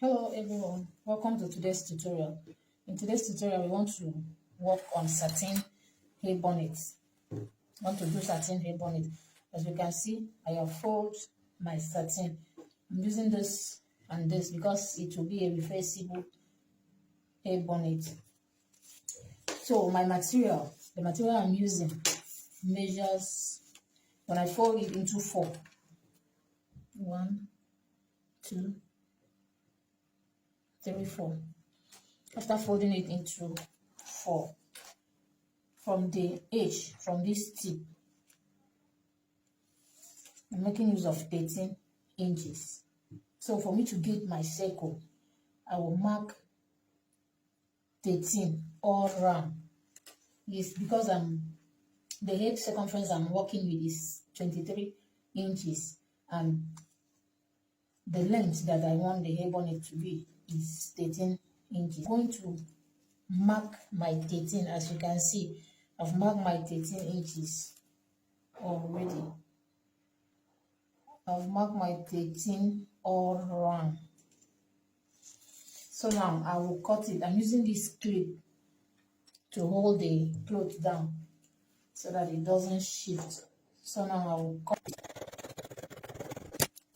Hello everyone, welcome to today's tutorial. In today's tutorial, we want to work on satin hair bonnet. I want to do satin hair bonnet. As you can see, I have folded my satin. I'm using this and this because it will be a reversible hair bonnet. So my material, the material I'm using measures, when I fold it into four. 1, 2, 3, 4. After folding it into 4, from the edge, from this tip, I'm making use of 13 inches. So for me to get my circle, I will mark 13 all round. Yes, because the head circumference I'm working with is 23 inches, and the length that I want the hair bonnet to be is 13 inches. I'm going to mark my 13. As you can see, I've marked my 13 inches already. I've marked my 13 all round. So now I will cut it. I'm using this clip to hold the cloth down so that it doesn't shift. So now I will cut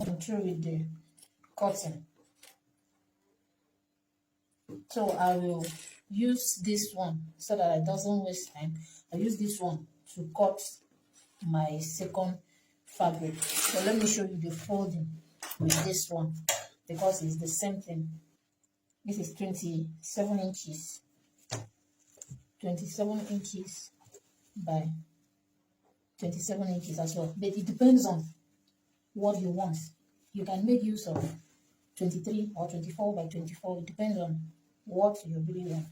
it through with the cutting. So I will use this one so that it doesn't waste time. I use this one to cut my second fabric. So let me show you the folding with this one because it's the same thing. This is 27 inches. 27 inches by 27 inches as well. But it depends on what you want. You can make use of 23 or 24 by 24. It depends on what you really want.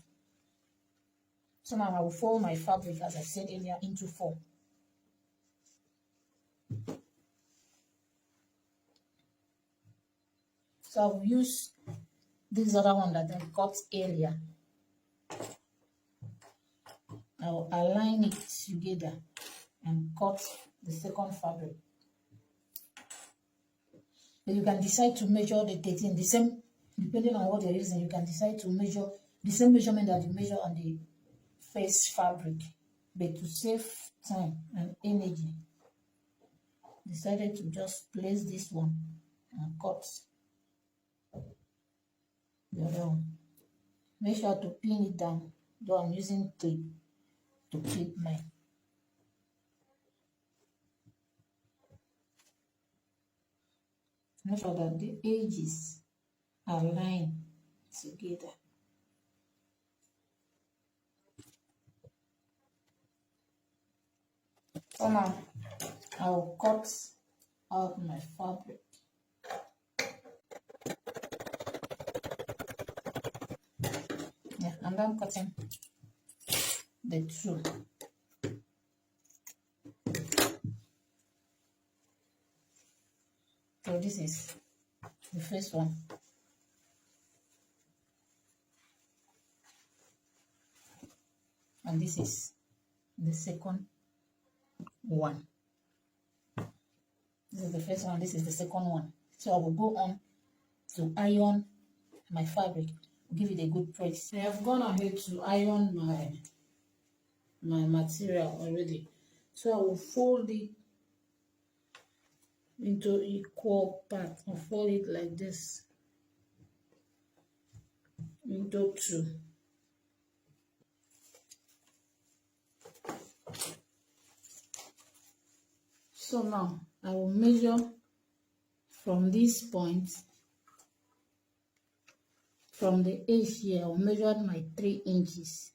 So now I will fold my fabric, as I said earlier, into 4. So I will use this other one that I cut earlier. I will align it together and cut the second fabric. But you can decide to measure the 13, the same, depending on what you're using, you can decide to measure the same measurement that you measure on the first fabric. But to save time and energy, decided to just place this one and cut the other one. Make sure to pin it down, though I'm using tape to clip mine. Make sure that the edges are lined together. So now I will cut out my fabric. Yeah, I'm done cutting the two. So this is the first one. And this is the second one. This is the first one, this is the second one. So I will go on to iron my fabric, give it a good press. I have gone ahead to iron my material already. So I will fold it into equal parts and fold it like this into 2. So now I will measure from this point, from the edge here. I will measure my 3 inches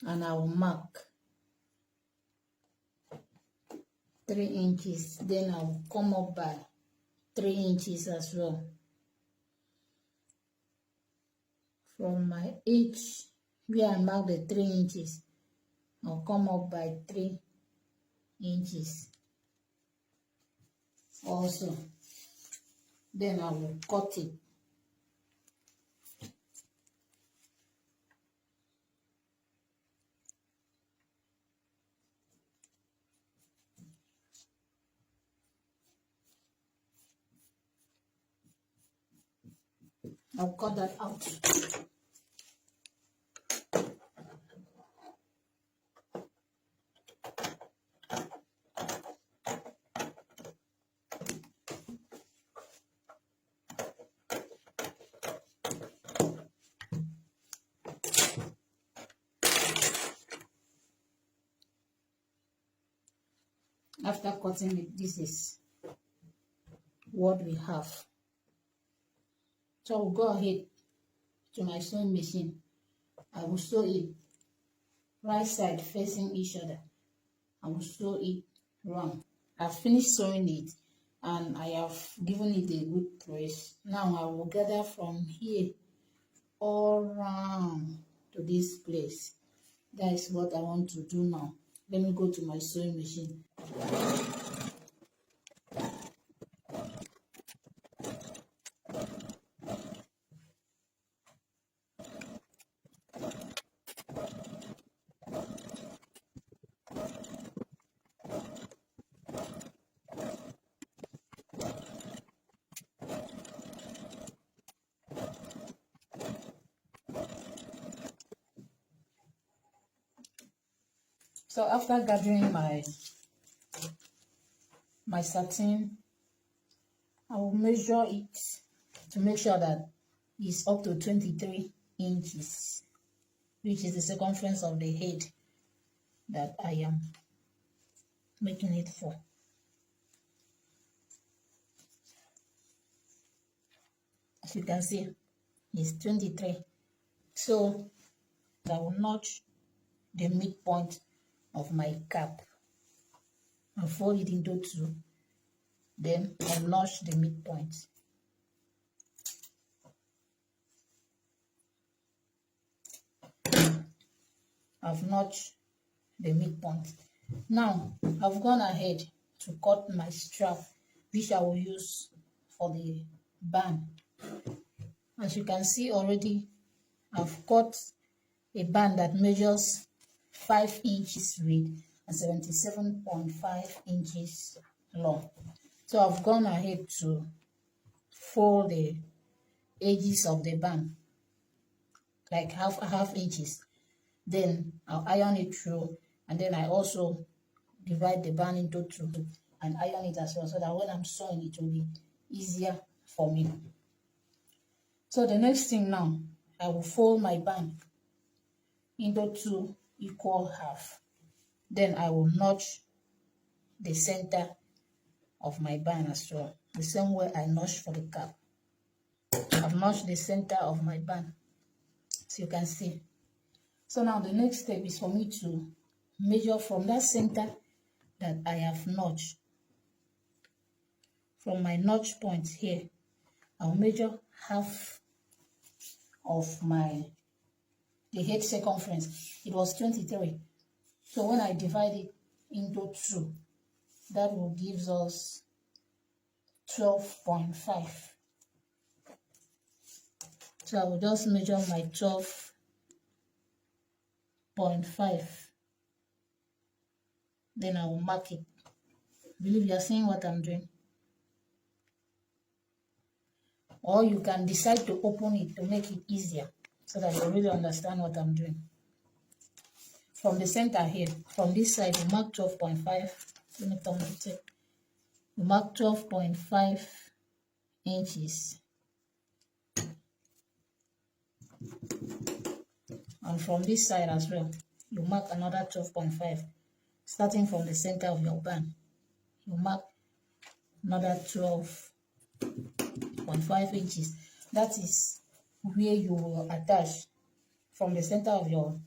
and I will mark 3 inches. Then I will come up by 3 inches as well. From my edge where I mark the 3 inches, I'll come up by 3 inches also. Then I will cut it. I'll cut that out. After cutting it, this is what we have. So I will go ahead to my sewing machine. I will sew it right side facing each other. I will sew it round. I've finished sewing it and I have given it a good press. Now I will gather from here all round to this place. That is what I want to do now. Let me go to my sewing machine. So after gathering my satin, I will measure it to make sure that it's up to 23 inches, which is the circumference of the head that I am making it for. As you can see, it's 23. So I will notch the midpoint of my cap and fold it into two. Then I'll notch the midpoint. I've notched the midpoint. Now I've gone ahead to cut my strap, which I will use for the band. As you can see already, I've cut a band that measures 5 inches width and 77.5 inches long. So I've gone ahead to fold the edges of the band like half inches. Then I'll iron it through, and then I also divide the band into two and iron it as well, so that when I'm sewing it will be easier for me. So the next thing now, I will fold my band into two equal half. Then I will notch the center of my band as well, the same way I notched for the cap. I've notched the center of my band, so you can see. So now the next step is for me to measure from that center that I have notched. From my notch point here, I'll measure half of the head circumference. It was 23. So when I divide it into two, that will give us 12.5. So I will just measure my 12.5. Then I will mark it. I believe you are seeing what I'm doing. Or you can decide to open it to make it easier, so that you really understand what I'm doing. From the center here, from this side, you mark 12.5. Let me turn the tape. You mark 12.5 inches. And from this side as well, you mark another 12.5. Starting from the center of your band, you mark another 12.5 inches. That is where you will attach from the center of your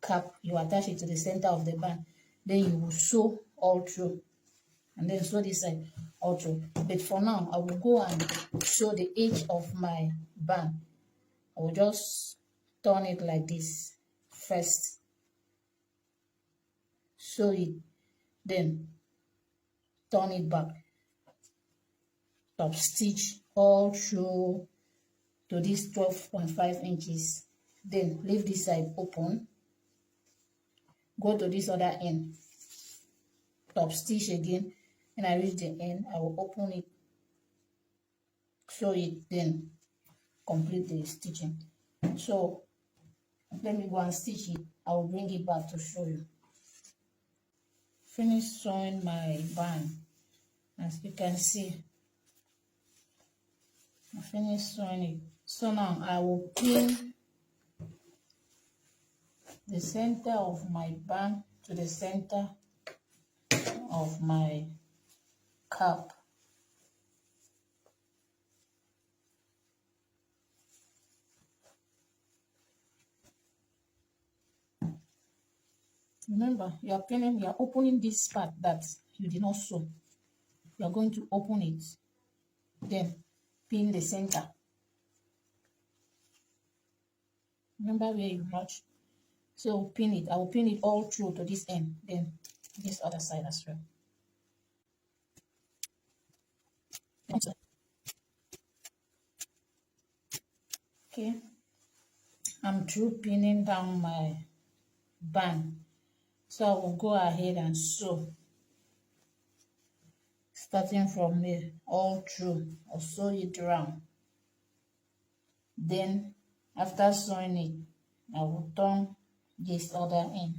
cap. You attach it to the center of the band. Then you will sew all through, and then sew this side all through. But for now, I will go and sew the edge of my band. I will just turn it like this first. Sew it, then turn it back, top stitch all through to this 12.5 inches. Then leave this side open, go to this other end, top stitch again. When I reach the end, I will open it, sew it, then complete the stitching. So let me go and stitch it. I will bring it back to show you. Finish sewing my band. As you can see, I finished sewing it. So now I will pin the center of my band to the center of my cap. Remember, you are opening this part that you did not sew. You are going to open it, then pin the center. Remember where you notch. So pin it. I will pin it all through to this end, then this other side as well. Okay, I'm through pinning down my band. So I will go ahead and sew, starting from here all through. I'll sew it round. Then after sewing it, I will turn this other end,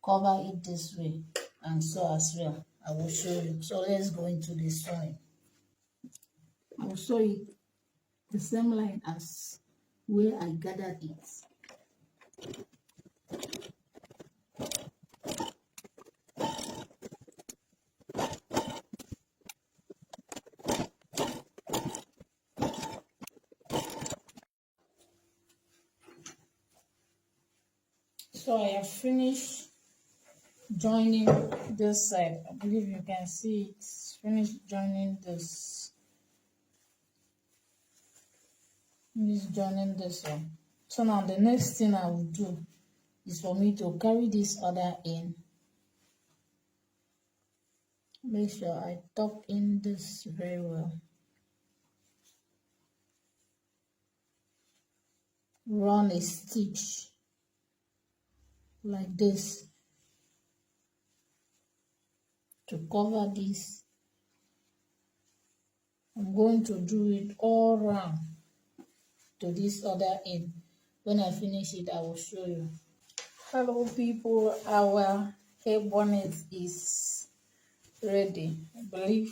cover it this way, and sew as well. I will show you. So let's go into the sewing. I will sew it the same line as where I gathered it. So I have finished joining this side. I believe you can see it's finished joining this. Finished joining this one. So now the next thing I will do is for me to carry this other in. Make sure I tuck in this very well. Run a stitch like this to cover this. I'm going to do it all round to this other end. When I finish it, I will show you. Hello people, our hair bonnet is ready. I believe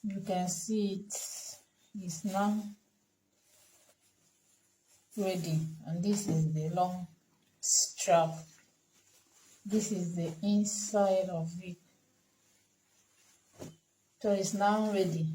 you can see it is now ready, and this is the long strap. This is the inside of it. So it's now ready.